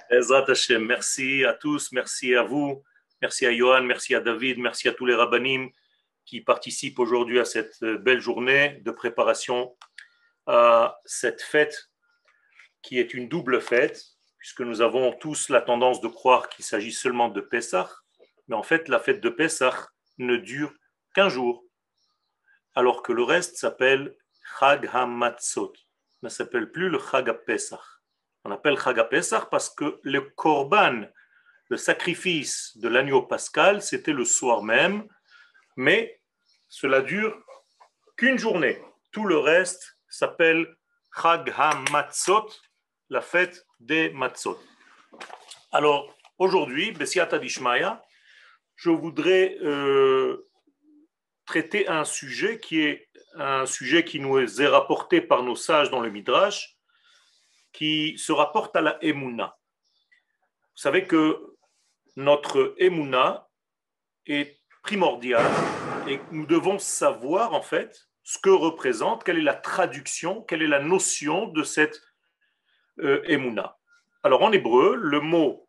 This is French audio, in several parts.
Ezrat Hashem, merci à tous, merci à vous, merci à Johan, merci à David, merci à tous les rabbinim qui participent aujourd'hui à cette belle journée de préparation à cette fête qui est une double fête, puisque nous avons tous la tendance de croire qu'il s'agit seulement de Pessah, mais en fait la fête de Pessah ne dure qu'un jour, alors que le reste s'appelle Chag HaMatzot, ne s'appelle plus le Chag HaPessah. On appelle Chag HaPessah parce que le Korban, le sacrifice de l'agneau pascal, c'était le soir même, mais cela dure qu'une journée. Tout le reste s'appelle Chag HaMatzot, la fête des Matzot. Alors, aujourd'hui, Besiata Dishmaya, je voudrais traiter un sujet qui est un sujet qui nous est rapporté par nos sages dans le Midrash, qui se rapporte à la Emouna. Vous savez que notre Emouna est primordiale et nous devons savoir en fait ce que représente, quelle est la traduction, quelle est la notion de cette Emouna. Alors en hébreu, le mot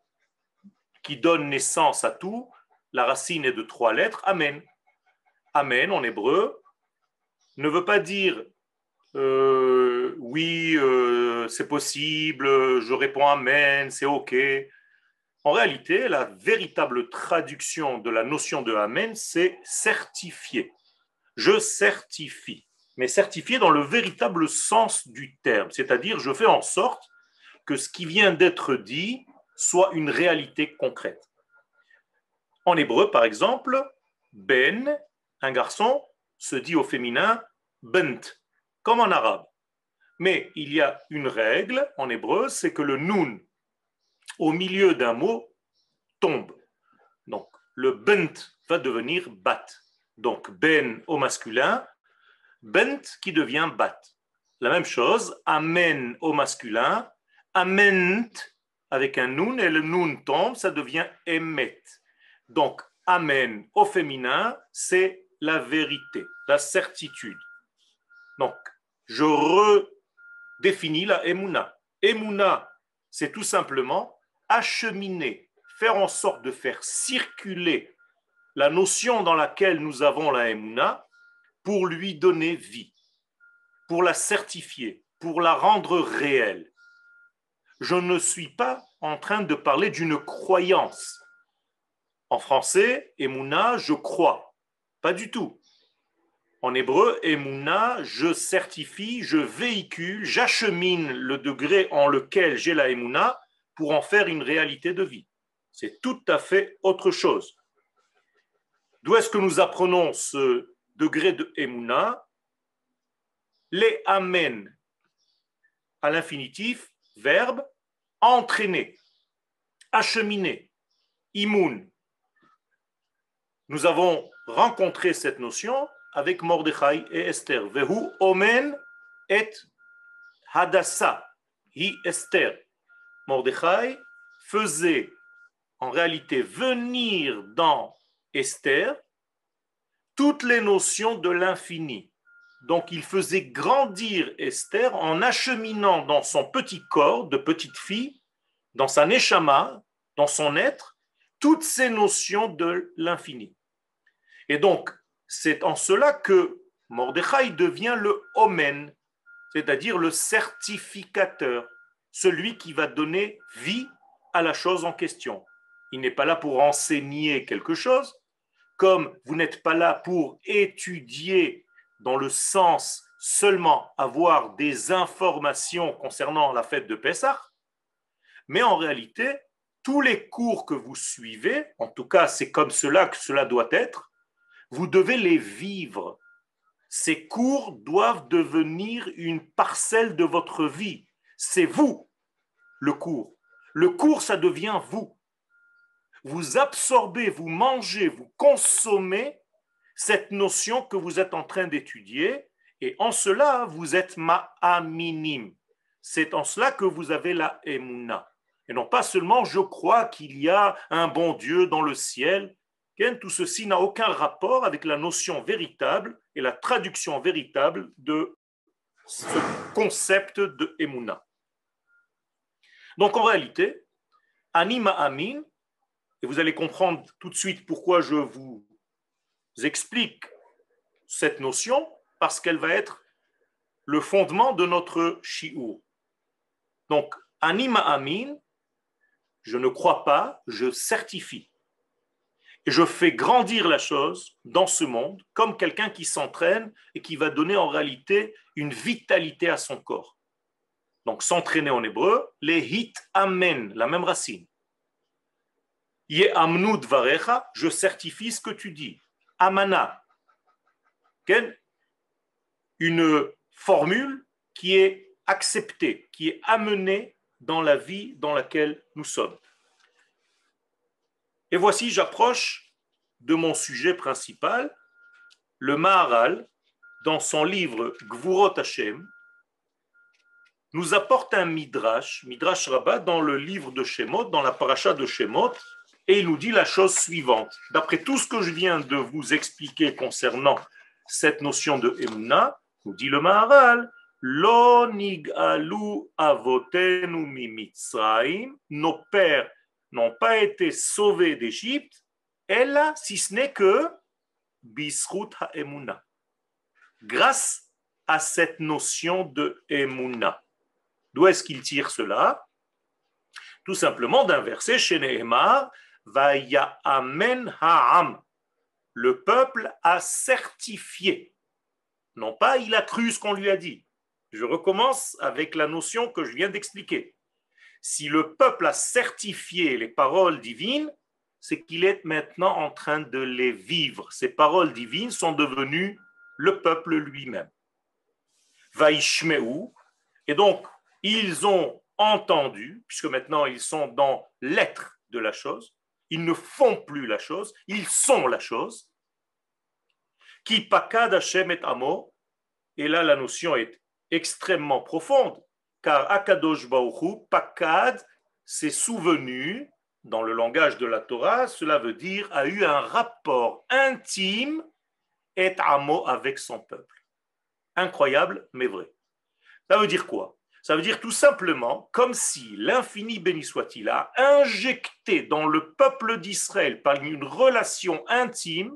qui donne naissance à tout, la racine est de 3 lettres, Amen. Amen en hébreu ne veut pas dire oui, c'est possible, je réponds Amen, c'est OK. En réalité, la véritable traduction de la notion de Amen, c'est certifier. Je certifie, mais certifier dans le véritable sens du terme, c'est-à-dire je fais en sorte que ce qui vient d'être dit soit une réalité concrète. En hébreu, par exemple, Ben, un garçon, se dit au féminin bent, comme en arabe. Mais il y a une règle en hébreu, c'est que le nun au milieu d'un mot tombe. Donc, le bent va devenir bat. Donc, ben au masculin, bent qui devient bat. La même chose, amen au masculin, ament avec un nun, et le nun tombe, ça devient emet. Donc, amen au féminin, c'est la vérité, la certitude. Donc, je redéfinis la emuna. Emuna, c'est tout simplement acheminer, faire en sorte de faire circuler la notion dans laquelle nous avons la emuna pour lui donner vie, pour la certifier, pour la rendre réelle. Je ne suis pas en train de parler d'une croyance. En français, emuna, je crois. Pas du tout. En hébreu, Emouna, je certifie, je véhicule, j'achemine le degré en lequel j'ai la Emouna pour en faire une réalité de vie. C'est tout à fait autre chose. D'où est-ce que nous apprenons ce degré de Emouna? Les amen à l'infinitif, verbe, entraîner, acheminer, imoun. Nous avons rencontré cette notion avec Mordechai et Esther. Vehu omen et hadassa, hi Esther. Mordechai faisait en réalité venir dans Esther toutes les notions de l'infini. Donc il faisait grandir Esther en acheminant dans son petit corps de petite fille, dans sa neshama, dans son être, toutes ces notions de l'infini. Et donc, c'est en cela que Mordechai devient le omen, c'est-à-dire le certificateur, celui qui va donner vie à la chose en question. Il n'est pas là pour enseigner quelque chose, comme vous n'êtes pas là pour étudier dans le sens seulement avoir des informations concernant la fête de Pessah, mais en réalité, tous les cours que vous suivez, en tout cas c'est comme cela que cela doit être, vous devez les vivre. Ces cours doivent devenir une parcelle de votre vie. C'est vous, le cours. Le cours, ça devient vous. Vous absorbez, vous mangez, vous consommez cette notion que vous êtes en train d'étudier, et en cela, vous êtes ma'aminim. C'est en cela que vous avez la emuna. Et non pas seulement je crois qu'il y a un bon Dieu dans le ciel. Tout ceci n'a aucun rapport avec la notion véritable et la traduction véritable de ce concept de Emouna. Donc en réalité, Anima Amin, et vous allez comprendre tout de suite pourquoi je vous explique cette notion, parce qu'elle va être le fondement de notre shiur. Donc, Anima Amin, je ne crois pas, je certifie. Et je fais grandir la chose dans ce monde comme quelqu'un qui s'entraîne et qui va donner en réalité une vitalité à son corps. Donc, s'entraîner en hébreu, les hit amen, la même racine. Ye amnu dvarecha, je certifie ce que tu dis. Amana, une formule qui est acceptée, qui est amenée dans la vie dans laquelle nous sommes. Et voici, j'approche de mon sujet principal. Le Maharal, dans son livre Gvurot Hashem, nous apporte un Midrash Rabbah, dans le livre de Shemot, dans la paracha de Shemot, et il nous dit la chose suivante. D'après tout ce que je viens de vous expliquer concernant cette notion de Emuna, nous dit le Maharal, Lo nig'alu avotenu mi Mitzrayim, nos pères n'ont pas été sauvés d'Égypte, ella, si ce n'est que bisrut ha'emuna, grâce à cette notion de Emuna. D'où est-ce qu'il tire cela? Tout simplement d'un verset chez Nehemar, Vaya amen ha'am. Le peuple a certifié. Non pas il a cru ce qu'on lui a dit. Je recommence avec la notion que je viens d'expliquer. Si le peuple a certifié les paroles divines, c'est qu'il est maintenant en train de les vivre. Ces paroles divines sont devenues le peuple lui-même. Vaishmeu, et donc ils ont entendu, puisque maintenant ils sont dans l'être de la chose, ils ne font plus la chose, ils sont la chose. Ki pakad Hashem et amo, et là la notion est extrêmement profonde, car Akadosh Baruch Hu, pakad, s'est souvenu, dans le langage de la Torah, cela veut dire a eu un rapport intime et amo avec son peuple. Incroyable, mais vrai. Ça veut dire quoi? Ça veut dire tout simplement comme si l'infini béni soit-il a injecté dans le peuple d'Israël par une relation intime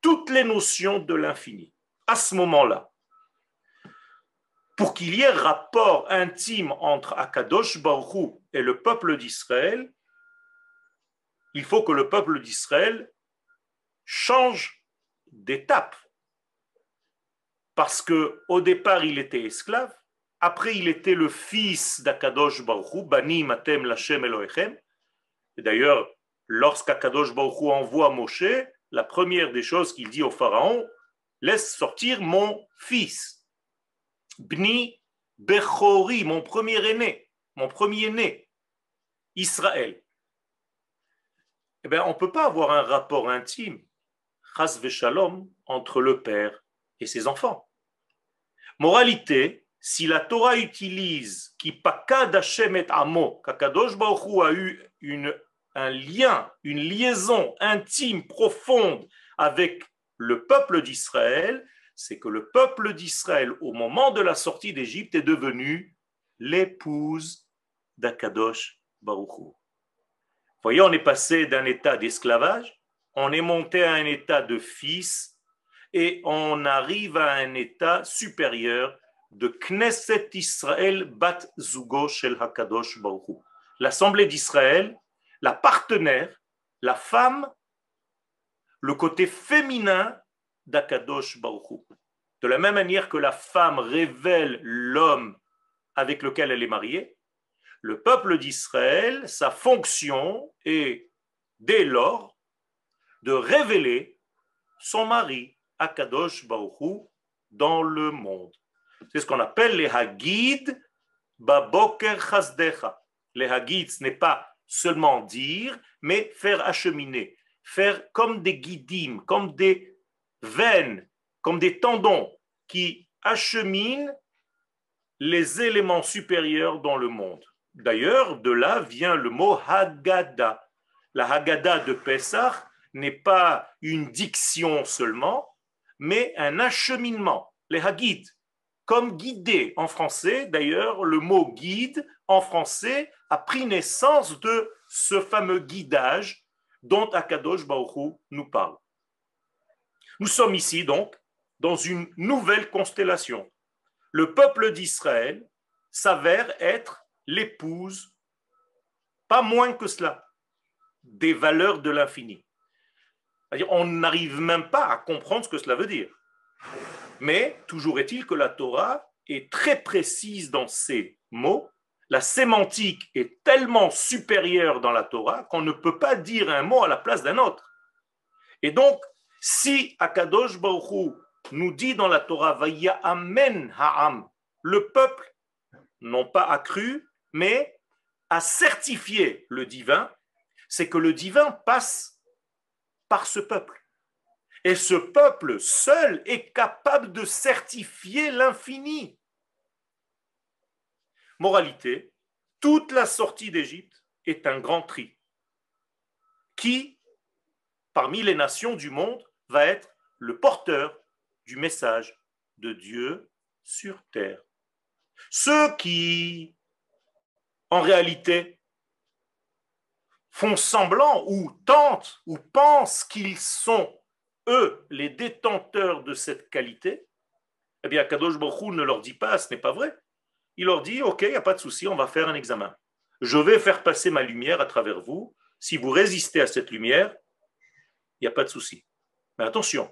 toutes les notions de l'infini. À ce moment-là, pour qu'il y ait rapport intime entre Akadosh Baruch Hu et le peuple d'Israël, il faut que le peuple d'Israël change d'étape. Parce qu'au départ, il était esclave. Après, il était le fils d'Akadosh Baruch Hu, Bani Matem Lashem Elohechem. Et d'ailleurs, lorsqu'Akadosh Baruch Hu envoie Moshe, la première des choses qu'il dit au pharaon, laisse sortir mon fils. Bni Bechori, mon premier-né, Israël. Eh bien, on ne peut pas avoir un rapport intime, chas v'shalom, entre le père et ses enfants. Moralité, si la Torah utilise qui pakad Hashem et amo, qu'Akadosh Baruch Hu a eu un lien, une liaison intime, profonde avec le peuple d'Israël, c'est que le peuple d'Israël, au moment de la sortie d'Égypte, est devenu l'épouse d'Akadosh Baruch Hu. Vous voyez, on est passé d'un état d'esclavage, on est monté à un état de fils, et on arrive à un état supérieur de Knesset Israël Bat Zugo Shel Hakadosh Baruch Hu. L'Assemblée d'Israël, la partenaire, la femme, le côté féminin d'Akadosh Baruch Hu. De la même manière que la femme révèle l'homme avec lequel elle est mariée, le peuple d'Israël, sa fonction est dès lors de révéler son mari, Akadosh Baruch Hu, dans le monde. C'est ce qu'on appelle les Hagid Baboker Chasdecha. Les Hagid, ce n'est pas seulement dire, mais faire acheminer, faire comme des guidim, comme des veines, comme des tendons qui acheminent les éléments supérieurs dans le monde. D'ailleurs, de là vient le mot Haggadah. La Haggadah de Pessah n'est pas une diction seulement, mais un acheminement, les Hagid. comme guider. En français, d'ailleurs, le mot guide en français a pris naissance de ce fameux guidage dont Akadosh Baruch Hu nous parle. Nous sommes ici donc dans une nouvelle constellation. Le peuple d'Israël s'avère être l'épouse, pas moins que cela, des valeurs de l'infini. C'est-à-dire, on n'arrive même pas à comprendre ce que cela veut dire. Mais toujours est-il que la Torah est très précise dans ses mots. La sémantique est tellement supérieure dans la Torah qu'on ne peut pas dire un mot à la place d'un autre. Et donc, si Akadosh Baruch Hu nous dit dans la Torah, Vaya Amen Ha'am, le peuple, non pas a cru, mais a certifié le divin, c'est que le divin passe par ce peuple. Et ce peuple seul est capable de certifier l'infini. Moralité, toute la sortie d'Égypte est un grand tri. Qui, parmi les nations du monde, va être le porteur du message de Dieu sur terre? Ceux qui, en réalité, font semblant ou tentent ou pensent qu'ils sont eux, les détenteurs de cette qualité, eh bien, Kadosh Baruch Hu ne leur dit pas, ce n'est pas vrai. Il leur dit, ok, il n'y a pas de souci, on va faire un examen. Je vais faire passer ma lumière à travers vous. Si vous résistez à cette lumière, il n'y a pas de souci. Mais attention,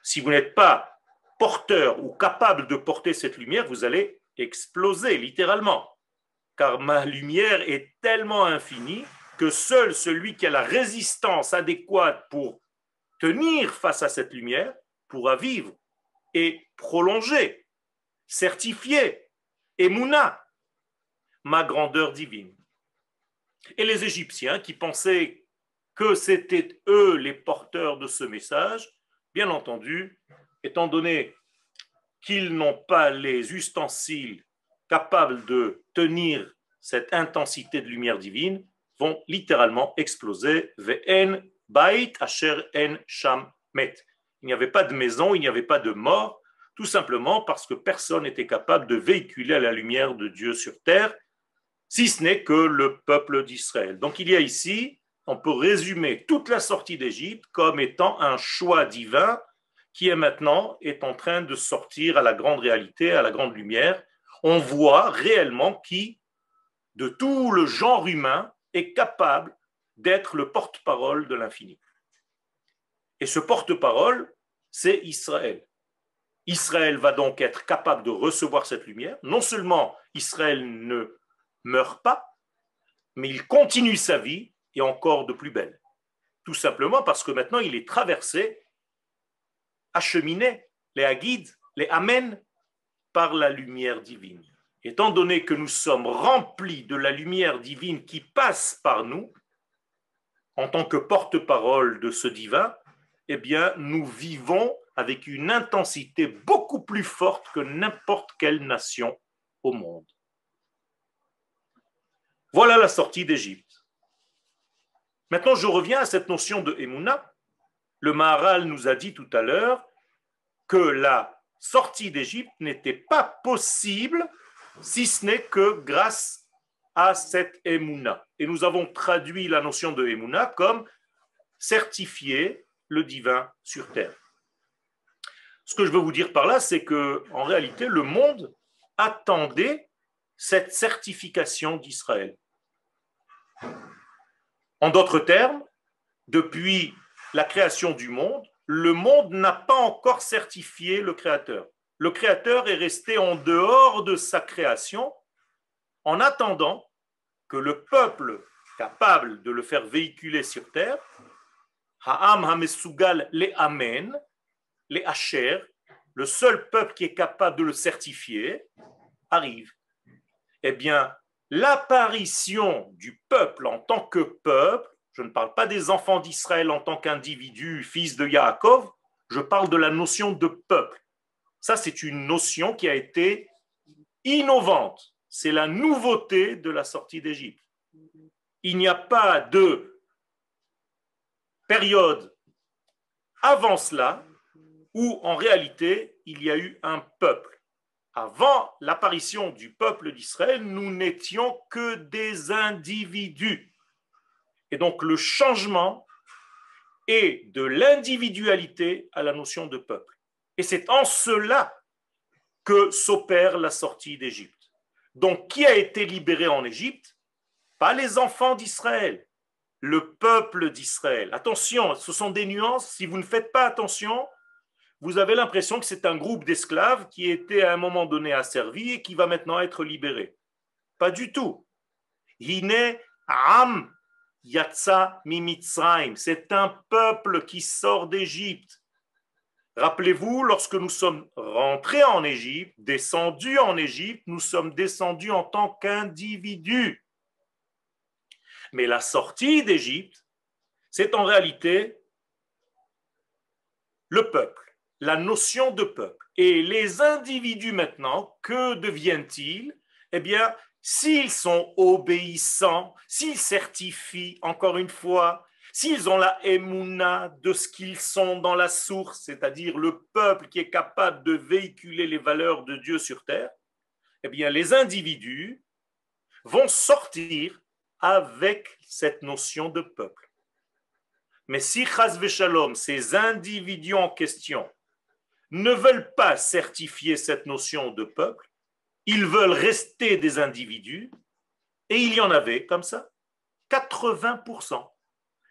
si vous n'êtes pas porteur ou capable de porter cette lumière, vous allez exploser, littéralement. Car ma lumière est tellement infinie que seul celui qui a la résistance adéquate pour tenir face à cette lumière pourra vivre et prolonger, certifier, Emouna, ma grandeur divine. Et les Égyptiens qui pensaient que c'était eux les porteurs de ce message, bien entendu, étant donné qu'ils n'ont pas les ustensiles capables de tenir cette intensité de lumière divine, vont littéralement exploser. Ve'en bait asher en sham met. Il n'y avait pas de maison, il n'y avait pas de mort, tout simplement parce que personne n'était capable de véhiculer la lumière de Dieu sur terre, si ce n'est que le peuple d'Israël. Donc il y a ici, on peut résumer toute la sortie d'Égypte comme étant un choix divin qui est maintenant en train de sortir à la grande réalité, à la grande lumière. On voit réellement qui, de tout le genre humain, est capable d'être le porte-parole de l'infini. Et ce porte-parole, c'est Israël. Israël va donc être capable de recevoir cette lumière. Non seulement Israël ne meurt pas, mais il continue sa vie et encore de plus belle. Tout simplement parce que maintenant il est traversé, acheminé, les Hagid, les Amen, par la lumière divine. Étant donné que nous sommes remplis de la lumière divine qui passe par nous, en tant que porte-parole de ce divin, eh bien, nous vivons avec une intensité beaucoup plus forte que n'importe quelle nation au monde. Voilà la sortie d'Égypte. Maintenant, je reviens à cette notion de Emouna. Le Maharal nous a dit tout à l'heure que la sortie d'Égypte n'était pas possible si ce n'est que grâce à cette Emouna. Et nous avons traduit la notion de Emouna comme certifier le divin sur terre. Ce que je veux vous dire par là, c'est que en réalité, le monde attendait cette certification d'Israël. En d'autres termes, depuis la création du monde, le monde n'a pas encore certifié le Créateur. Le Créateur est resté en dehors de sa création en attendant que le peuple capable de le faire véhiculer sur terre, Ha'am Hamesugal les Amen, les Asher, le seul peuple qui est capable de le certifier, arrive. Eh bien, l'apparition du peuple en tant que peuple, je ne parle pas des enfants d'Israël en tant qu'individus, fils de Yaakov, je parle de la notion de peuple. Ça, c'est une notion qui a été innovante. C'est la nouveauté de la sortie d'Égypte. Il n'y a pas de période avant cela où, en réalité, il y a eu un peuple. Avant l'apparition du peuple d'Israël, nous n'étions que des individus. Et donc le changement est de l'individualité à la notion de peuple. Et c'est en cela que s'opère la sortie d'Égypte. Donc qui a été libéré en Égypte? Pas les enfants d'Israël, le peuple d'Israël. Attention, ce sont des nuances. Si vous ne faites pas attention, vous avez l'impression que c'est un groupe d'esclaves qui était à un moment donné asservi et qui va maintenant être libéré. Pas du tout. Hine Am Yatsa Mimitzraim. C'est un peuple qui sort d'Égypte. Rappelez-vous, lorsque nous sommes rentrés en Égypte, descendus en Égypte, nous sommes descendus en tant qu'individus. Mais la sortie d'Égypte, c'est en réalité le peuple, la notion de peuple. Et les individus maintenant, que deviennent-ils? Eh bien, s'ils sont obéissants, s'ils certifient, encore une fois, s'ils ont la émouna de ce qu'ils sont dans la source, c'est-à-dire le peuple qui est capable de véhiculer les valeurs de Dieu sur terre, eh bien, les individus vont sortir avec cette notion de peuple. Mais si chas v'shalom, ces individus en question ne veulent pas certifier cette notion de peuple, ils veulent rester des individus, et il y en avait comme ça, 80%.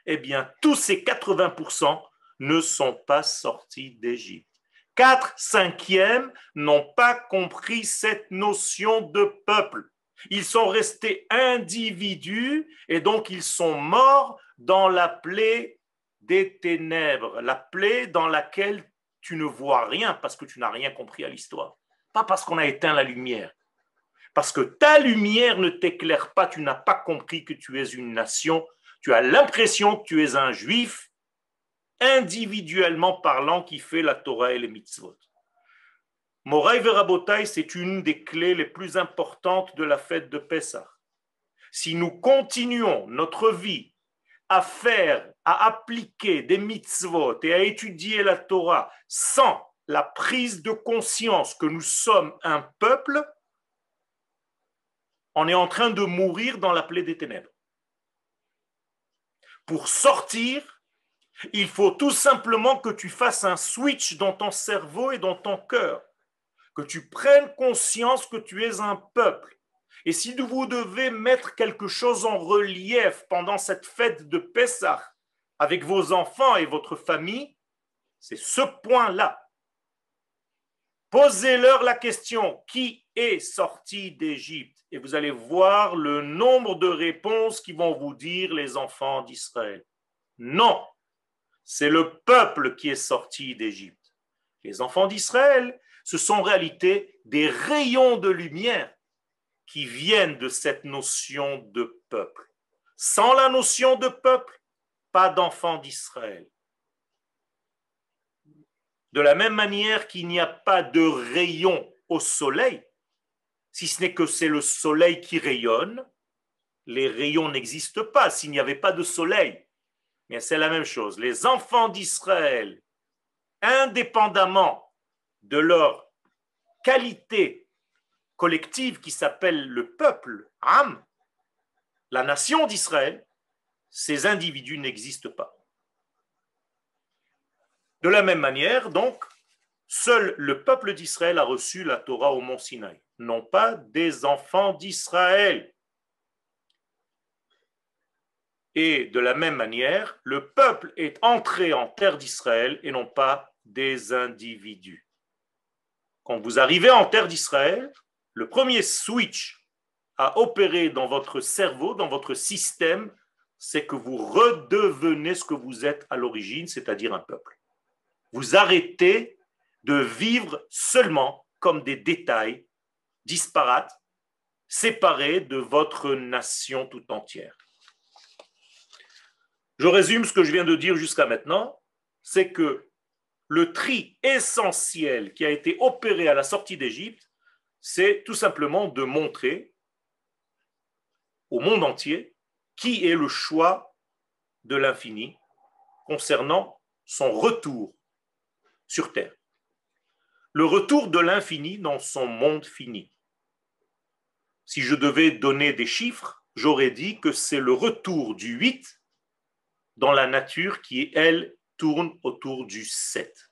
Eh bien, tous ces 80% ne sont pas sortis d'Égypte. 4/5 n'ont pas compris cette notion de peuple. Ils sont restés individus et donc ils sont morts dans la plaie des ténèbres, la plaie dans laquelle tu ne vois rien parce que tu n'as rien compris à l'histoire. Pas parce qu'on a éteint la lumière. Parce que ta lumière ne t'éclaire pas, tu n'as pas compris que tu es une nation, tu as l'impression que tu es un juif, individuellement parlant, qui fait la Torah et les mitzvot. Moraï Verabotai, c'est une des clés les plus importantes de la fête de Pessah. Si nous continuons notre vie à faire, à appliquer des mitzvot et à étudier la Torah sans la prise de conscience que nous sommes un peuple, on est en train de mourir dans la plaie des ténèbres. Pour sortir, il faut tout simplement que tu fasses un switch dans ton cerveau et dans ton cœur, que tu prennes conscience que tu es un peuple. Et si vous devez mettre quelque chose en relief pendant cette fête de Pessah avec vos enfants et votre famille, c'est ce point-là. Posez-leur la question, qui est sorti d'Égypte? Et vous allez voir le nombre de réponses qui vont vous dire les enfants d'Israël. Non, c'est le peuple qui est sorti d'Égypte. Les enfants d'Israël, ce sont en réalité des rayons de lumière qui viennent de cette notion de peuple. Sans la notion de peuple, pas d'enfants d'Israël. De la même manière qu'il n'y a pas de rayons au soleil, si ce n'est que c'est le soleil qui rayonne, les rayons n'existent pas s'il n'y avait pas de soleil. Mais c'est la même chose. Les enfants d'Israël, indépendamment de leur qualité collective qui s'appelle le peuple, Am, la nation d'Israël, ces individus n'existent pas. De la même manière, donc, seul le peuple d'Israël a reçu la Torah au mont Sinaï, non pas des enfants d'Israël. Et de la même manière, le peuple est entré en terre d'Israël et non pas des individus. Quand vous arrivez en terre d'Israël, le premier switch à opérer dans votre cerveau, dans votre système, c'est que vous redevenez ce que vous êtes à l'origine, c'est-à-dire un peuple. Vous arrêtez de vivre seulement comme des détails disparates, séparés de votre nation tout entière. Je résume ce que je viens de dire jusqu'à maintenant, c'est que le tri essentiel qui a été opéré à la sortie d'Égypte, c'est tout simplement de montrer au monde entier qui est le choix de l'infini concernant son retour sur terre. le retour de l'infini dans son monde fini. Si je devais donner des chiffres, j'aurais dit que c'est le retour du 8 dans la nature qui, elle, tourne autour du 7.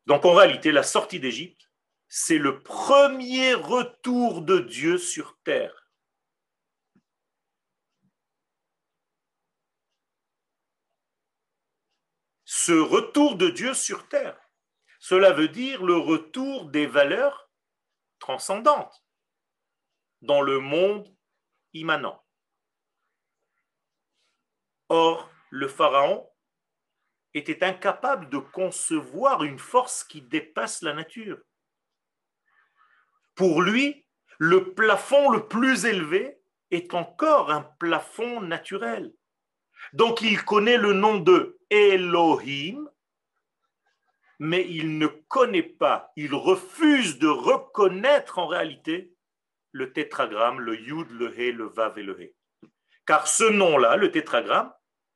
Donc en réalité, la sortie d'Égypte, c'est le premier retour de Dieu sur terre. Ce retour de Dieu sur terre, cela veut dire le retour des valeurs transcendantes dans le monde immanent. Or, le pharaon était incapable de concevoir une force qui dépasse la nature. Pour lui, le plafond le plus élevé est encore un plafond naturel. Donc il connaît le nom de Elohim, mais il ne connaît pas, il refuse de reconnaître en réalité le tétragramme, le Yud, le He, le Vav et le He. Car ce nom-là, le tétragramme,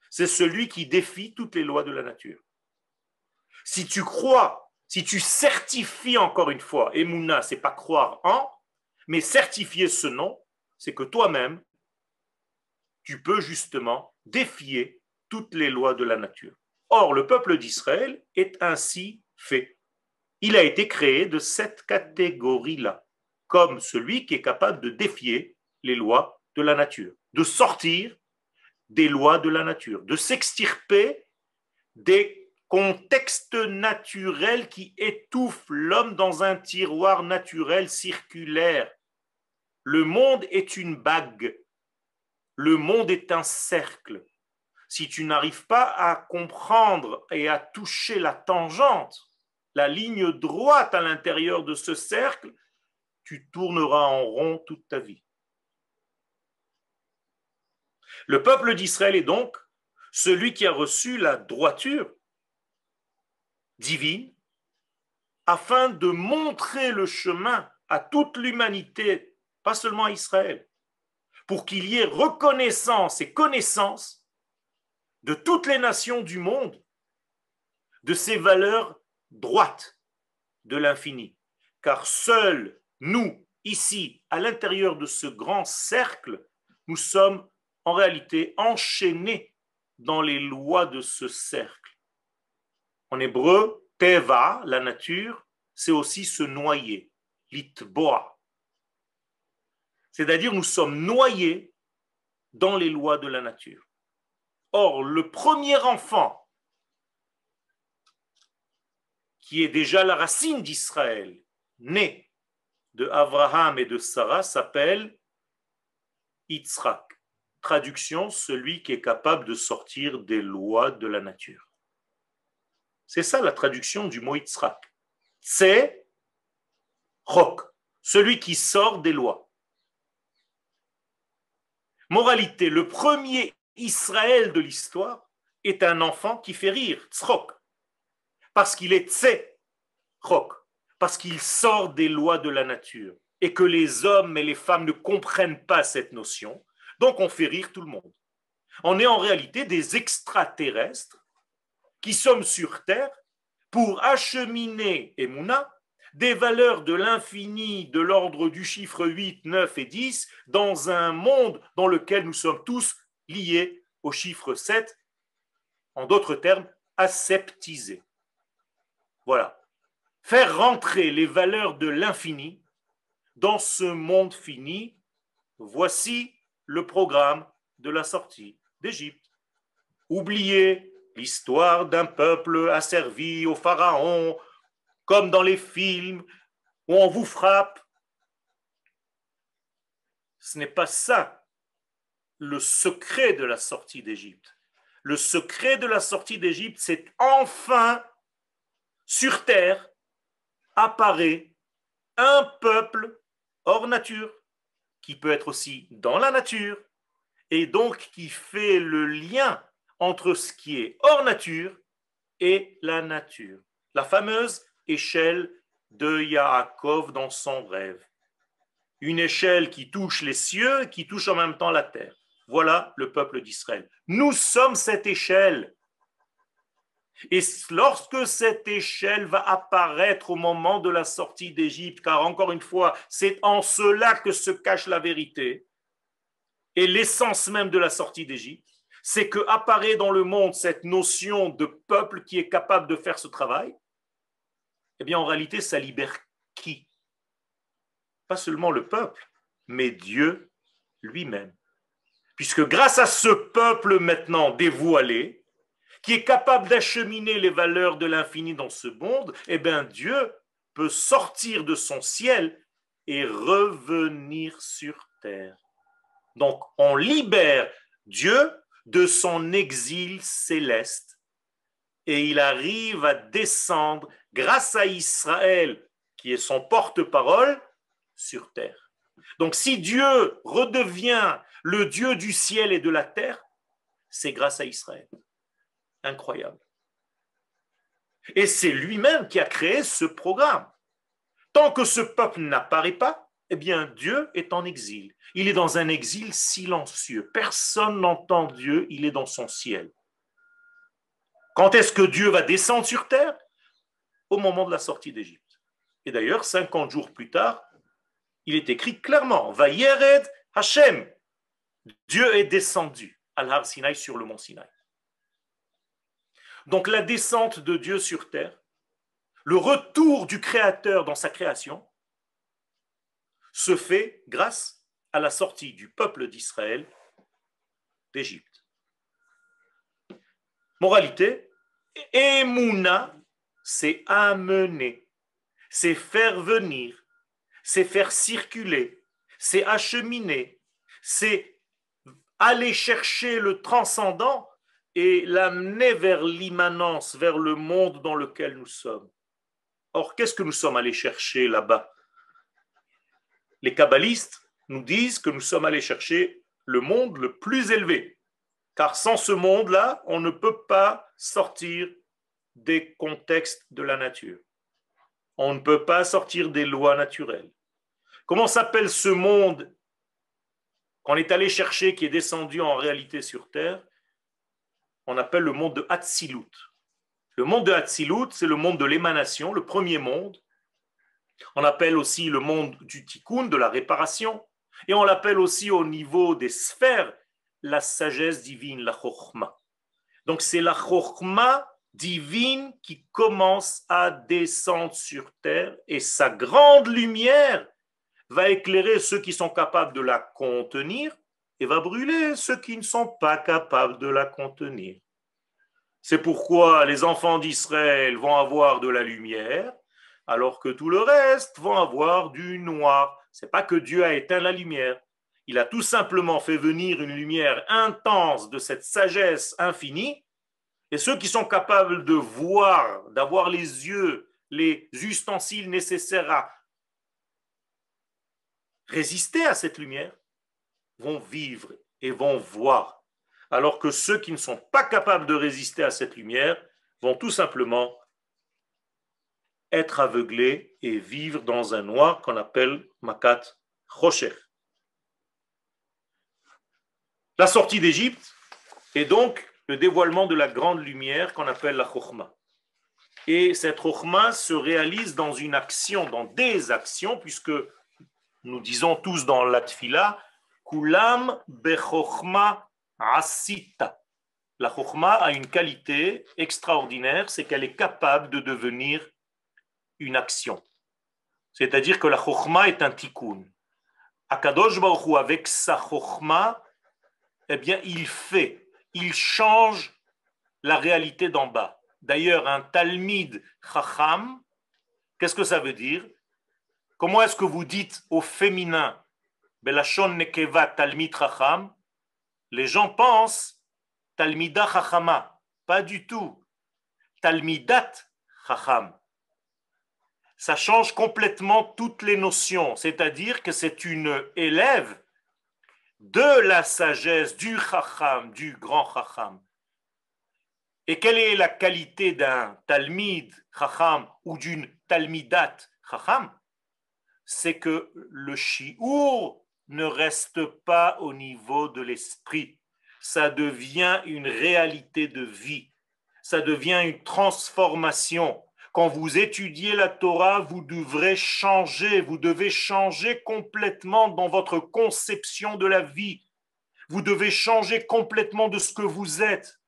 c'est celui qui défie toutes les lois de la nature. Si tu crois, si tu certifies encore une fois, Emouna, c'est pas croire en, mais certifier ce nom, c'est que toi-même, tu peux justement défier toutes les lois de la nature. Or, le peuple d'Israël est ainsi fait. Il a été créé de cette catégorie-là, comme celui qui est capable de défier les lois de la nature, de sortir des lois de la nature, de s'extirper des contextes naturels qui étouffent l'homme dans un tiroir naturel circulaire. Le monde est une bague, le monde est un cercle. Si tu n'arrives pas à comprendre et à toucher la tangente, la ligne droite à l'intérieur de ce cercle, tu tourneras en rond toute ta vie. Le peuple d'Israël est donc celui qui a reçu la droiture divine afin de montrer le chemin à toute l'humanité, pas seulement à Israël, pour qu'il y ait reconnaissance et connaissance de toutes les nations du monde de ces valeurs droites de l'infini. Car seuls nous, ici, à l'intérieur de ce grand cercle, nous sommes en réalité enchaînés dans les lois de ce cercle. En hébreu, teva, la nature, c'est aussi se noyer, litboa. C'est-à-dire nous sommes noyés dans les lois de la nature. Or, le premier enfant, qui est déjà la racine d'Israël, né de Abraham et de Sarah, s'appelle Yitzhak. Traduction, celui qui est capable de sortir des lois de la nature. C'est ça la traduction du mot Yitzhak. C'est Chok, celui qui sort des lois. Moralité, le premier Israël de l'histoire est un enfant qui fait rire, tzrok, parce qu'il est tzrok, parce qu'il sort des lois de la nature et que les hommes et les femmes ne comprennent pas cette notion, donc on fait rire tout le monde. On est en réalité des extraterrestres qui sommes sur Terre pour acheminer, Emouna, des valeurs de l'infini, de l'ordre du chiffre 8, 9 et 10, dans un monde dans lequel nous sommes tous liés au chiffre 7, en d'autres termes, aseptisés. Voilà. Faire rentrer les valeurs de l'infini dans ce monde fini, voici le programme de la sortie d'Égypte. Oubliez l'histoire d'un peuple asservi au pharaon, comme dans les films où on vous frappe. Ce n'est pas ça le secret de la sortie d'Égypte. Le secret de la sortie d'Égypte, c'est enfin sur terre apparaît un peuple hors nature, qui peut être aussi dans la nature, et donc qui fait le lien entre ce qui est hors nature et la nature. La fameuse échelle de Yaakov dans son rêve. Une échelle qui touche les cieux et qui touche en même temps la terre. Voilà le peuple d'Israël. Nous sommes cette échelle. Et lorsque cette échelle va apparaître au moment de la sortie d'Égypte, car encore une fois, c'est en cela que se cache la vérité et l'essence même de la sortie d'Égypte, c'est que apparaît dans le monde cette notion de peuple qui est capable de faire ce travail. Eh bien, en réalité, ça libère qui? Pas seulement le peuple, mais Dieu lui-même. Puisque grâce à ce peuple maintenant dévoilé, qui est capable d'acheminer les valeurs de l'infini dans ce monde, eh bien Dieu peut sortir de son ciel et revenir sur terre. Donc on libère Dieu de son exil céleste et il arrive à descendre grâce à Israël, qui est son porte-parole, sur terre. Donc si Dieu redevient le Dieu du ciel et de la terre, c'est grâce à Israël. Incroyable. Et c'est lui-même qui a créé ce programme. Tant que ce peuple n'apparaît pas, eh bien Dieu est en exil. Il est dans un exil silencieux. Personne n'entend Dieu, il est dans son ciel. Quand est-ce que Dieu va descendre sur terre? Au moment de la sortie d'Égypte. Et d'ailleurs, 50 jours plus tard, il est écrit clairement, Vayered Hashem. Dieu est descendu à l'Har Sinaï, sur le mont Sinaï. Donc la descente de Dieu sur terre, le retour du Créateur dans sa création, se fait grâce à la sortie du peuple d'Israël d'Égypte. Moralité, Emouna, c'est amener, c'est faire venir, c'est faire circuler, c'est acheminer, c'est aller chercher le transcendant et l'amener vers l'immanence, vers le monde dans lequel nous sommes. Or, qu'est-ce que nous sommes allés chercher là-bas? Les kabbalistes nous disent que nous sommes allés chercher le monde le plus élevé, car sans ce monde-là, on ne peut pas sortir des contextes de la nature. On ne peut pas sortir des lois naturelles. Comment s'appelle ce monde qu'on est allé chercher, qui est descendu en réalité sur Terre? On appelle le monde de Hatzilut. Le monde de Hatzilut, c'est le monde de l'émanation, le premier monde. On appelle aussi le monde du tikkun, de la réparation. Et on l'appelle aussi au niveau des sphères, la sagesse divine, la chokhma. Donc c'est la chokhma divine qui commence à descendre sur terre et sa grande lumière va éclairer ceux qui sont capables de la contenir et va brûler ceux qui ne sont pas capables de la contenir. C'est pourquoi les enfants d'Israël vont avoir de la lumière, alors que tout le reste vont avoir du noir. Ce n'est pas que Dieu a éteint la lumière. Il a tout simplement fait venir une lumière intense de cette sagesse infinie, et ceux qui sont capables de voir, d'avoir les yeux, les ustensiles nécessaires à résister à cette lumière, vont vivre et vont voir. Alors que ceux qui ne sont pas capables de résister à cette lumière vont tout simplement être aveuglés et vivre dans un noir qu'on appelle Makat Chosher. La sortie d'Égypte est donc le dévoilement de la grande lumière qu'on appelle la Chokhma. Et cette Chokhma se réalise dans une action, dans des actions, puisque nous disons tous dans la Tfila, Kulam bechokhma asita. La Chokhma a une qualité extraordinaire, c'est qu'elle est capable de devenir une action. C'est-à-dire que la Chokhma est un tikkun. Akadosh Baruch Hu, avec sa Chokhma, eh bien, il change la réalité d'en bas. D'ailleurs, un Talmid Chacham, qu'est-ce que ça veut dire? Comment est-ce que vous dites au féminin Belashon Nekeva Talmid Chacham? Les gens pensent Talmida Chachama. Pas du tout. Talmidat Chacham. Ça change complètement toutes les notions. C'est-à-dire que c'est une élève de la sagesse du Chacham, du grand Chacham. Et quelle est la qualité d'un Talmid Chacham ou d'une Talmidat Chacham? C'est que le shiur ne reste pas au niveau de l'esprit. Ça devient une réalité de vie. ça devient une transformation. Quand vous étudiez la Torah, vous devrez changer, vous devez changer complètement dans votre conception de la vie. Vous devez changer complètement de ce que vous êtes.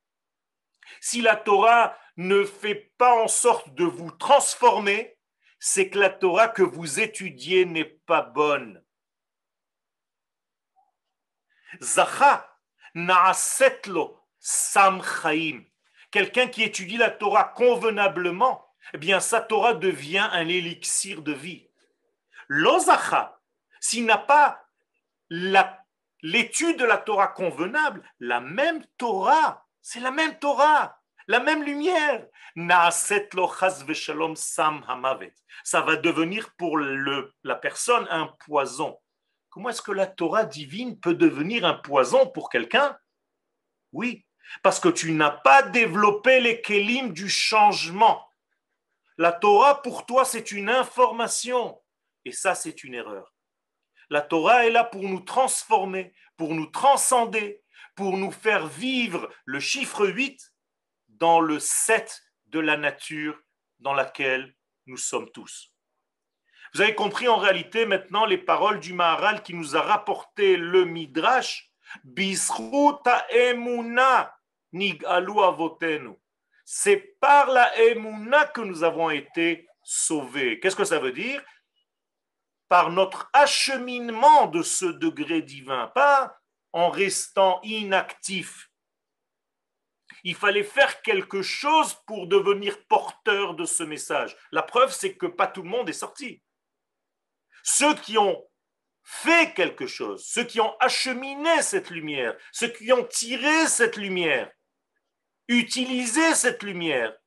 Si la Torah ne fait pas en sorte de vous transformer, c'est que la Torah que vous étudiez n'est pas bonne. Zacha na'asetlo sam chaim. Quelqu'un qui étudie la Torah convenablement, eh bien sa Torah devient un élixir de vie. L'ozacha, s'il n'a pas l'étude de la Torah convenable, la même Torah, c'est la même Torah, la même lumière. Na'asetlo chas v'shalom sam hamavet. Ça va devenir pour la personne un poison. Comment est-ce que la Torah divine peut devenir un poison pour quelqu'un? Oui, parce que tu n'as pas développé les kélim du changement. La Torah, pour toi, c'est une information. Et ça, c'est une erreur. La Torah est là pour nous transformer, pour nous transcender, pour nous faire vivre le chiffre 8 dans le 7 de la nature dans laquelle nous sommes tous. Vous avez compris en réalité maintenant les paroles du Maharal qui nous a rapporté le Midrash. Bisruta emuna nigalu avotenu. C'est par la emuna que nous avons été sauvés. Qu'est-ce que ça veut dire? Par notre acheminement de ce degré divin, pas en restant inactif. Il fallait faire quelque chose pour devenir porteur de ce message. La preuve, c'est que pas tout le monde est sorti. Ceux qui ont fait quelque chose, ceux qui ont acheminé cette lumière, ceux qui ont tiré cette lumière, utilisé cette lumière,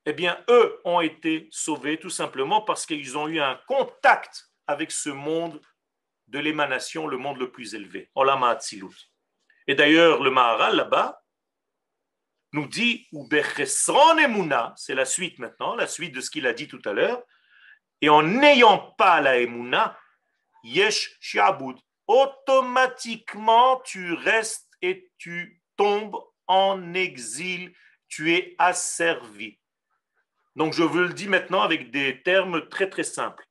eh bien, eux ont été sauvés tout simplement parce qu'ils ont eu un contact avec ce monde de l'émanation, le monde le plus élevé. Olam Hatzilut. Et d'ailleurs, le Maharal là-bas nous dit, c'est la suite maintenant, la suite de ce qu'il a dit tout à l'heure, et en n'ayant pas la Emouna, Yesh Shi'abud. Automatiquement, tu restes et tu tombes en exil, tu es asservi. Donc, je vous le dis maintenant avec des termes très très simples.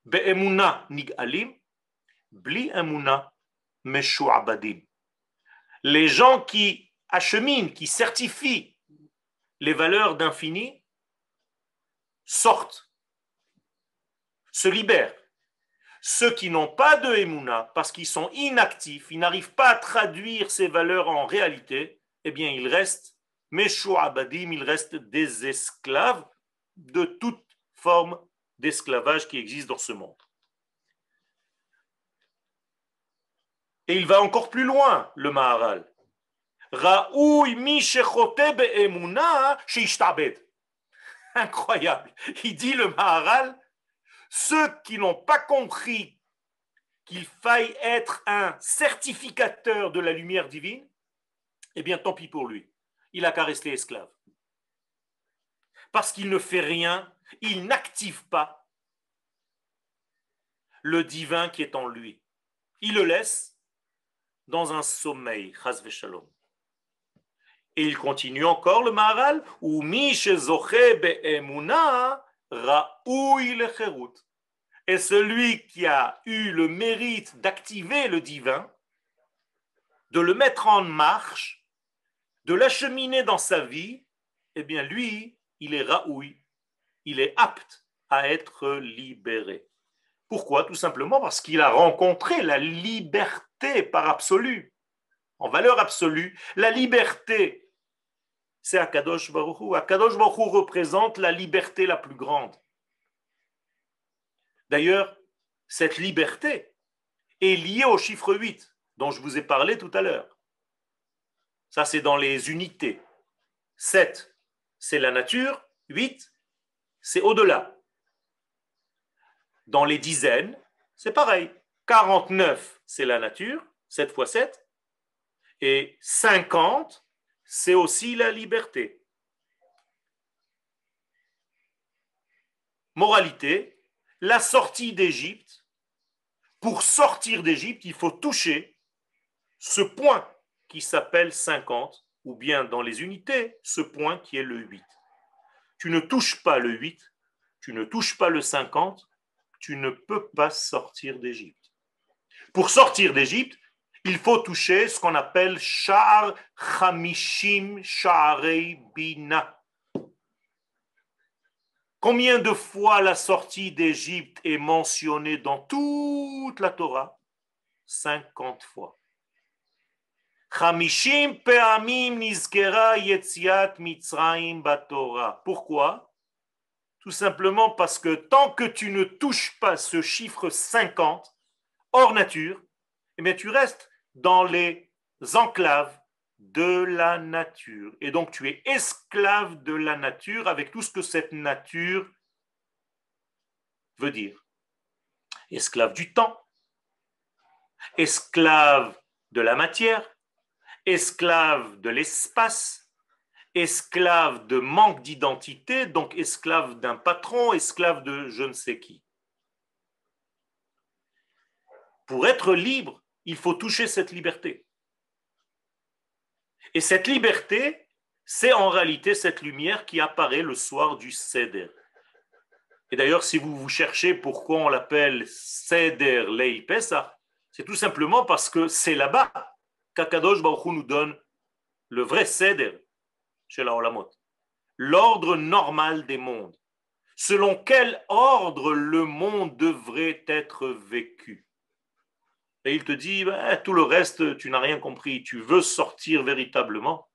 Be'emuna nig'alim, bli emuna meshu'abadim. Les gens qui acheminent, qui certifient les valeurs d'infini sortent, se libèrent. Ceux qui n'ont pas de Emouna, parce qu'ils sont inactifs, ils n'arrivent pas à traduire ces valeurs en réalité, eh bien ils restent Meshu Abadim, ils restent des esclaves de toute forme d'esclavage qui existe dans ce monde. Et il va encore plus loin, le Maharal. Ra'oui mi shechote be'emuna sheishtabed. Incroyable. Il dit le Maharal, ceux qui n'ont pas compris qu'il faille être un certificateur de la lumière divine, eh bien tant pis pour lui. Il n'a qu'à rester esclave. Parce qu'il ne fait rien, il n'active pas le divin qui est en lui. Il le laisse dans un sommeil, chas v'shalom. Et il continue encore le Maharal, ou mi shezoche be'emuna ra'oui lecherut. Et celui qui a eu le mérite d'activer le divin, de le mettre en marche, de l'acheminer dans sa vie, eh bien lui, il est ra'oui, il est apte à être libéré. Pourquoi? Tout simplement parce qu'il a rencontré la liberté par absolu, en valeur absolue. La liberté, c'est Akadosh Baruch Hu. Akadosh Baruch Hu représente la liberté la plus grande. D'ailleurs, cette liberté est liée au chiffre 8 dont je vous ai parlé tout à l'heure. Ça, c'est dans les unités. 7, c'est la nature. 8, c'est au-delà. Dans les dizaines, c'est pareil. 49, c'est la nature, 7 fois 7. Et 50, c'est aussi la liberté. Moralité, la sortie d'Égypte, pour sortir d'Égypte, il faut toucher ce point qui s'appelle 50, ou bien dans les unités, ce point qui est le 8. Tu ne touches pas le 8, tu ne touches pas le 50, tu ne peux pas sortir d'Égypte. Pour sortir d'Égypte, il faut toucher ce qu'on appelle Sha'ar Chamishim Sha'arei Bina. Combien de fois la sortie d'Égypte est mentionnée dans toute la Torah? 50 fois. Chamishim pe'amim nizkera yetziat Mitzrayim baTorah. Pourquoi? Tout simplement parce que tant que tu ne touches pas ce chiffre 50, hors nature, eh bien tu restes dans les enclaves de la nature. Et donc tu es esclave de la nature avec tout ce que cette nature veut dire. Esclave du temps, esclave de la matière, esclave de l'espace, esclave de manque d'identité, donc esclave d'un patron, esclave de je ne sais qui. Pour être libre, il faut toucher cette liberté. Et cette liberté, c'est en réalité cette lumière qui apparaît le soir du Seder. Et d'ailleurs, si vous cherchez pourquoi on l'appelle Seder Lei Pesach, c'est tout simplement parce que c'est là-bas qu'Akadosh Baruch Hu nous donne le vrai Seder chez la Olamot. L'ordre normal des mondes. Selon quel ordre le monde devrait être vécu. Et il te dit, tout le reste, tu n'as rien compris. Tu veux sortir véritablement,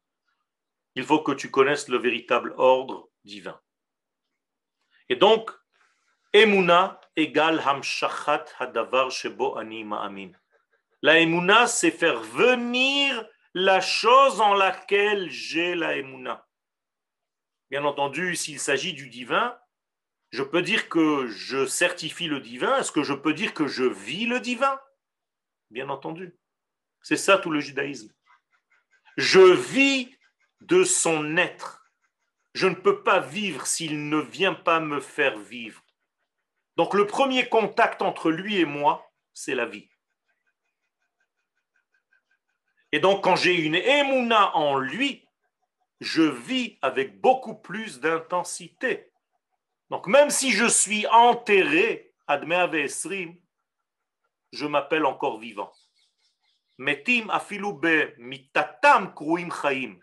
il faut que tu connaisses le véritable ordre divin. Et donc, Emouna égale Hamshachat Hadavar Shebo Ani Ma'amin. La Emouna, c'est faire venir la chose en laquelle j'ai la Emouna. Bien entendu, s'il s'agit du divin, je peux dire que je certifie le divin. Est-ce que je peux dire que je vis le divin? Bien entendu. C'est ça tout le judaïsme. Je vis de son être. Je ne peux pas vivre s'il ne vient pas me faire vivre. Donc le premier contact entre lui et moi, c'est la vie. Et donc quand j'ai une émouna en lui, je vis avec beaucoup plus d'intensité. Donc même si je suis enterré, Admei Esrim, je m'appelle encore vivant. Metim afilu be mitatam kruim chaim.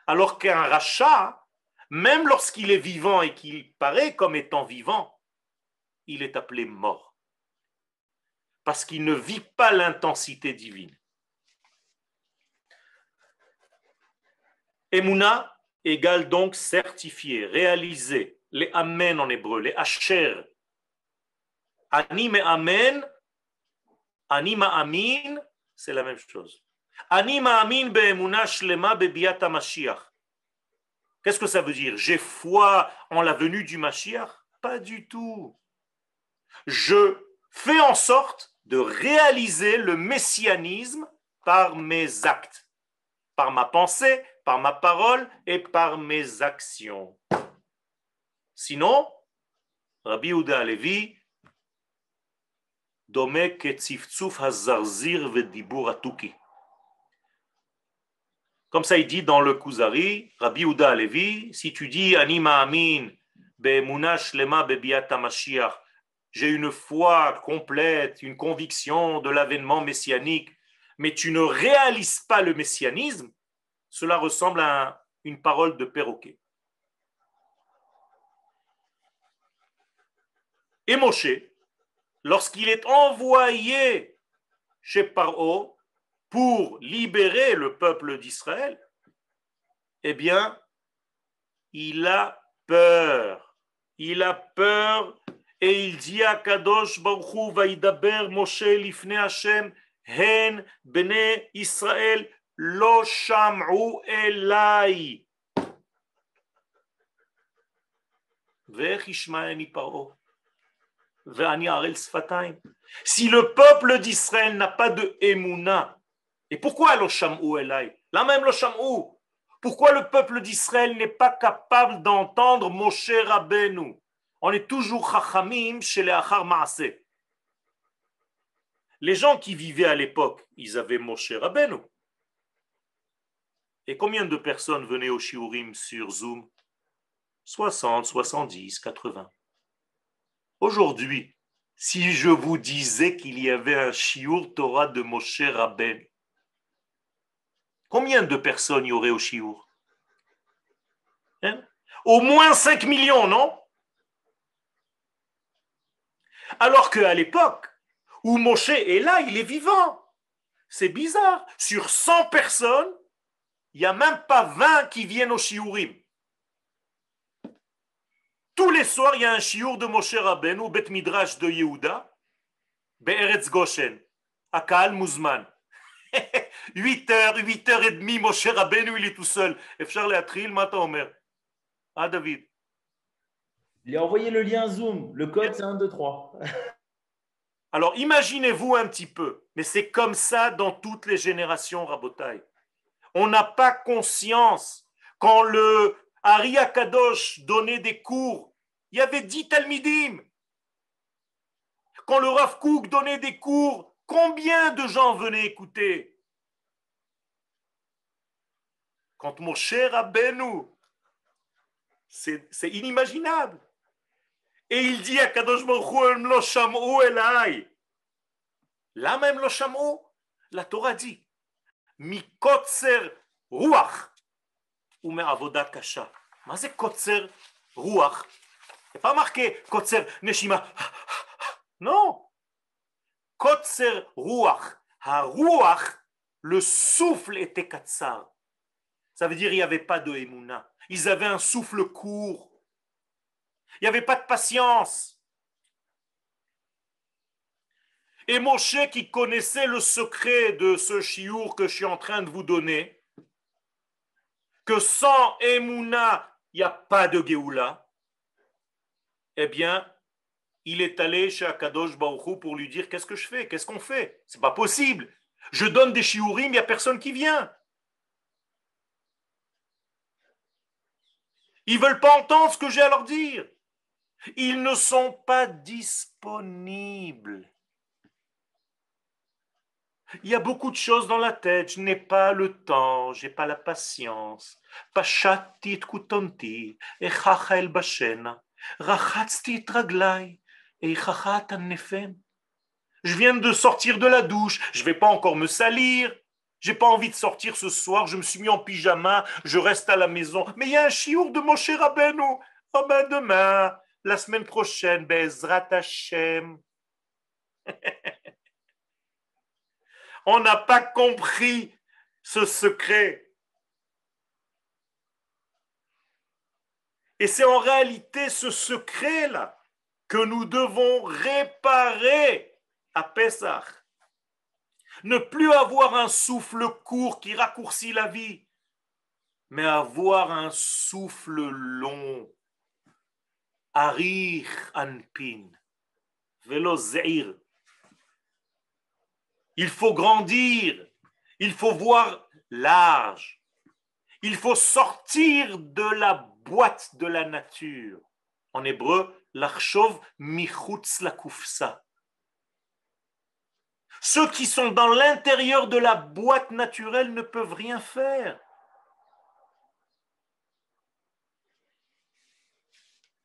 Alors qu'un rachat, même lorsqu'il est vivant et qu'il paraît comme étant vivant, il est appelé mort. Parce qu'il ne vit pas l'intensité divine. Emouna égale donc certifié, réalisé. Les amen en hébreu, les asher. Ani me amen, ani ma amin, c'est la même chose. Ani ma amin be'emuna shlema be'biat HaMashiach. Qu'est-ce que ça veut dire? J'ai foi en la venue du Mashiach? Pas du tout. Je fais en sorte de réaliser le messianisme par mes actes, par ma pensée, par ma parole et par mes actions. Sinon, Rabbi Yehuda Halevi, dome ketziftzuf hazarzir vedibur atuki. Comme ça, il dit dans le Kuzari, Rabbi Yehuda Halevi, si tu dis Ani ma'amin be'emuna shlema be'biat HaMashiach, j'ai une foi complète, une conviction de l'avènement messianique, mais tu ne réalises pas le messianisme, cela ressemble à une parole de perroquet. Et Moshe, lorsqu'il est envoyé chez Paro pour libérer le peuple d'Israël, eh bien, il a peur. Il a peur et il dit à Kadosh Baruch Hu Vaidaber Moshe lifnei Hashem hen bnei Israël lo sham'u elai ve'ech yishma'eni Paro ve'ani arel sfatayim. Si le peuple d'Israël n'a pas de émouna, et pourquoi lo sham'u elai? Là même lo sham'u. Pourquoi le peuple d'Israël n'est pas capable d'entendre Moshe Rabbeinu? On est toujours chachamim chez les achar maaseh. Les gens qui vivaient à l'époque, ils avaient Moshe Rabbeinu. Et combien de personnes venaient au shiurim sur Zoom? 60, 70, 80. Aujourd'hui, si je vous disais qu'il y avait un shiur Torah de Moshe Rabbeinu, combien de personnes y aurait au shiur? Hein? Au moins 5 millions, non? Alors qu'à l'époque où Moshe est là, il est vivant. C'est bizarre. Sur 100 personnes, il n'y a même pas 20 qui viennent au shiurim. Tous les soirs, il y a un shiur de Moshe Rabbeinu au Bet Midrash de Yehuda, Be'eretz Goshen, à Kaal Muzman. 8h, 8h30, Moshe Rabbeinu, il est tout seul. Efchar Leatril, Mata Omer. Ah, David. Il a envoyé le lien Zoom. Le code, c'est 1, 2, 3. Alors, imaginez-vous un petit peu, mais c'est comme ça dans toutes les générations, Rabotai. On n'a pas conscience. Quand le Ari Akadosh donnait des cours, il y avait 10 Talmidim. Quand le Rav Kook donnait des cours, combien de gens venaient écouter? Quand Moshe Rabbeinu, c'est inimaginable. Et il dit à Kadosh Baruch Hu, Em lo sham'u elai. Là même lo sham'u, la Torah dit, mikotzer ruach ou me'avoda kasha. Mais c'est kotzer ruach. Il n'est pas marqué kotzer neshima. Non. Kotzer ruach. Ha ruach, le souffle était katsar. Ça veut dire qu'il n'y avait pas de émouna. Ils avaient un souffle court. Il n'y avait pas de patience. Et Moshe, qui connaissait le secret de ce chiour que je suis en train de vous donner, que sans émouna, il n'y a pas de Géoula, eh bien, il est allé chez Akadosh Baruch Hu pour lui dire qu'est-ce que je fais, qu'est-ce qu'on fait? C'est pas possible. Je donne des shiurim, il n'y a personne qui vient. Ils ne veulent pas entendre ce que j'ai à leur dire. Ils ne sont pas disponibles. Il y a beaucoup de choses dans la tête. Je n'ai pas le temps, je n'ai pas la patience. Pashati et kutonti, echacha el bashena, rachatzti et raglai, echacha nefem. Je viens de sortir de la douche, je ne vais pas encore me salir. J'ai pas envie de sortir ce soir, je me suis mis en pyjama, je reste à la maison. Mais il y a un chiour de Moshe Rabbeinu. Oh ben demain, la semaine prochaine, Bezrat Hashem. On n'a pas compris ce secret. Et c'est en réalité ce secret-là que nous devons réparer à Pessah. Ne plus avoir un souffle court qui raccourcit la vie, mais avoir un souffle long. Arich anpin, velo zeir. Il faut grandir, il faut voir large, il faut sortir de la boîte de la nature. En hébreu, l'achshov michutz la kufsa. Ceux qui sont dans l'intérieur de la boîte naturelle ne peuvent rien faire.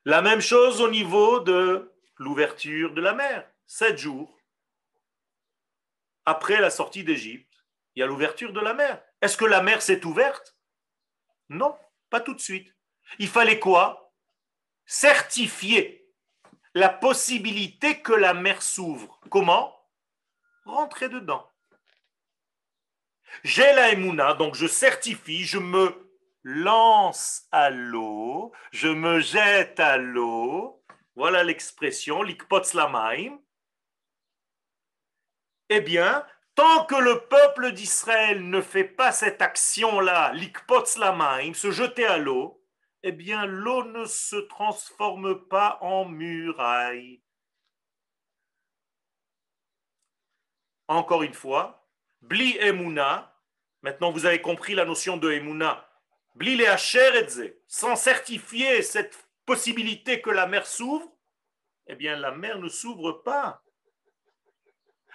La même chose au niveau de l'ouverture de la mer. 7 jours après la sortie d'Égypte, il y a l'ouverture de la mer. Est-ce que la mer s'est ouverte? Non, pas tout de suite. Il fallait quoi? Certifier la possibilité que la mer s'ouvre. Comment? Rentrer dedans. J'ai la Emouna, donc je certifie, je me lance à l'eau, je me jette à l'eau. Voilà l'expression, likpotz lamaim. Eh bien, tant que le peuple d'Israël ne fait pas cette action-là, likpotz lamaim, se jeter à l'eau, eh bien, l'eau ne se transforme pas en muraille. Encore une fois, bli emuna, maintenant vous avez compris la notion de emuna, bli le hacher etze, sans certifier cette possibilité que la mer s'ouvre, eh bien la mer ne s'ouvre pas.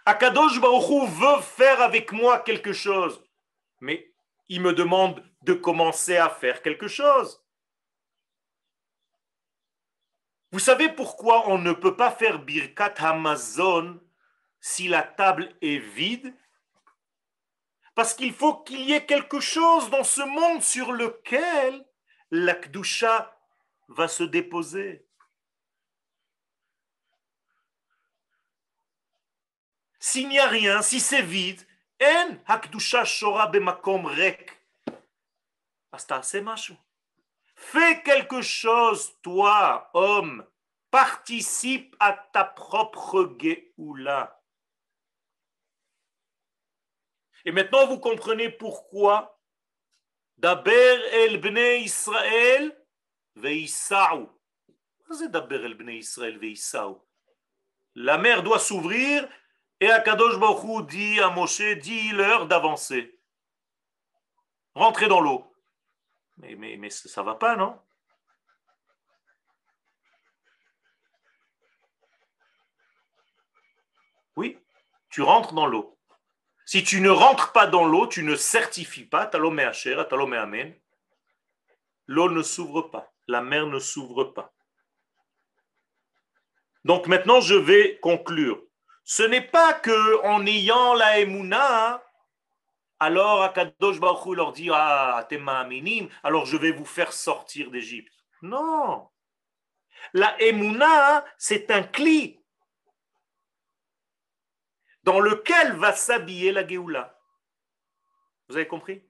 Akadosh Baruch Hu veut faire avec moi quelque chose, mais il me demande de commencer à faire quelque chose. Vous savez pourquoi on ne peut pas faire Birkat Hamazon si la table est vide? Parce qu'il faut qu'il y ait quelque chose dans ce monde sur lequel la Kedusha va se déposer. S'il n'y a rien, si c'est vide, en hakdusha shora bemakom rek. Asta c'est macho. Fais quelque chose, toi, homme. Participe à ta propre Géoula. Et maintenant, vous comprenez pourquoi Daber el bnei Israël veissaou. Qu'est-ce que c'est Daber el bnei Israël veissaou? La mer doit s'ouvrir et Akadosh Baruch Hu dit à Moshe, dis-leur d'avancer. Rentrez dans l'eau. Mais ça va pas, non? Oui, tu rentres dans l'eau. Si tu ne rentres pas dans l'eau, tu ne certifies pas, talomé hacher, talomé amen, l'eau ne s'ouvre pas, la mer ne s'ouvre pas. Donc maintenant, je vais conclure. Ce n'est pas que en ayant la Emouna, alors Akadosh Baruch Hu leur dit, ah, tema aminim, alors je vais vous faire sortir d'Égypte. Non. La Emouna, c'est un cli dans lequel va s'habiller la Géoula. Vous avez compris?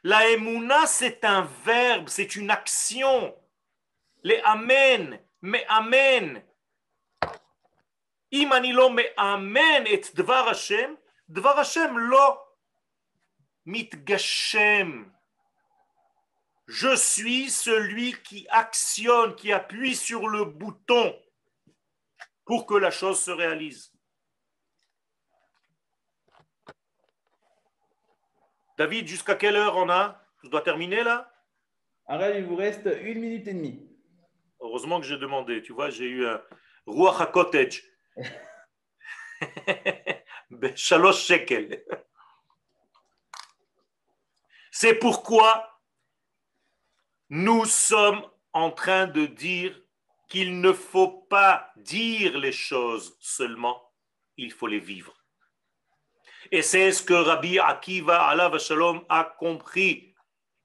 La Emouna, c'est un verbe, c'est une action. Les amen, mais amen. Imanilo me amen et dvar Hashem lo mitgashem. Je suis celui qui actionne, qui appuie sur le bouton pour que la chose se réalise. David, jusqu'à quelle heure on a? Je dois terminer là? Arabe, il vous reste 1 minute et demie. Heureusement que j'ai demandé. Tu vois, j'ai eu un Ruach HaKotage. Shalosh shekel. C'est pourquoi nous sommes en train de dire qu'il ne faut pas dire les choses seulement, il faut les vivre. Et c'est ce que Rabbi Akiva alav shalom a compris.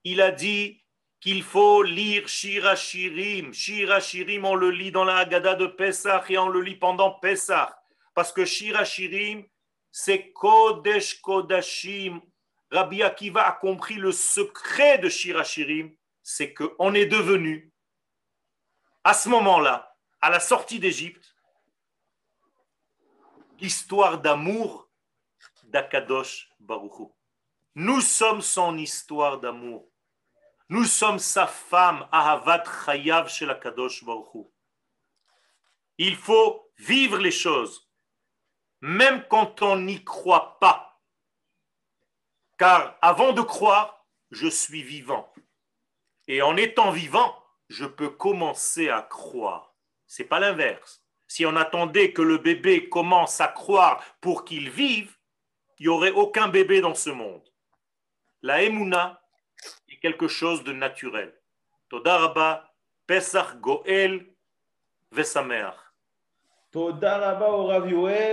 Il a dit qu'il faut lire Shir HaShirim. Shir HaShirim, on le lit dans la Haggadah de Pessah et on le lit pendant Pessah. Parce que Shir HaShirim, c'est Kodesh Kodashim. Rabbi Akiva a compris le secret de Shir HaShirim, c'est qu'on est devenu, à ce moment-là, à la sortie d'Égypte, l'histoire d'amour d'Akadosh Baruch Hu. Nous sommes son histoire d'amour. Nous sommes sa femme, Ahavat Chayav chez l'Akadosh Baruch Hu. Il faut vivre les choses, même quand on n'y croit pas. Car avant de croire, je suis vivant. Et en étant vivant, je peux commencer à croire. Ce n'est pas l'inverse. Si on attendait que le bébé commence à croire pour qu'il vive, il n'y aurait aucun bébé dans ce monde. La Emouna est quelque chose de naturel. Toda Rabba, Pesach Goel Vesameach. Toda Rabba au Rav Yoel.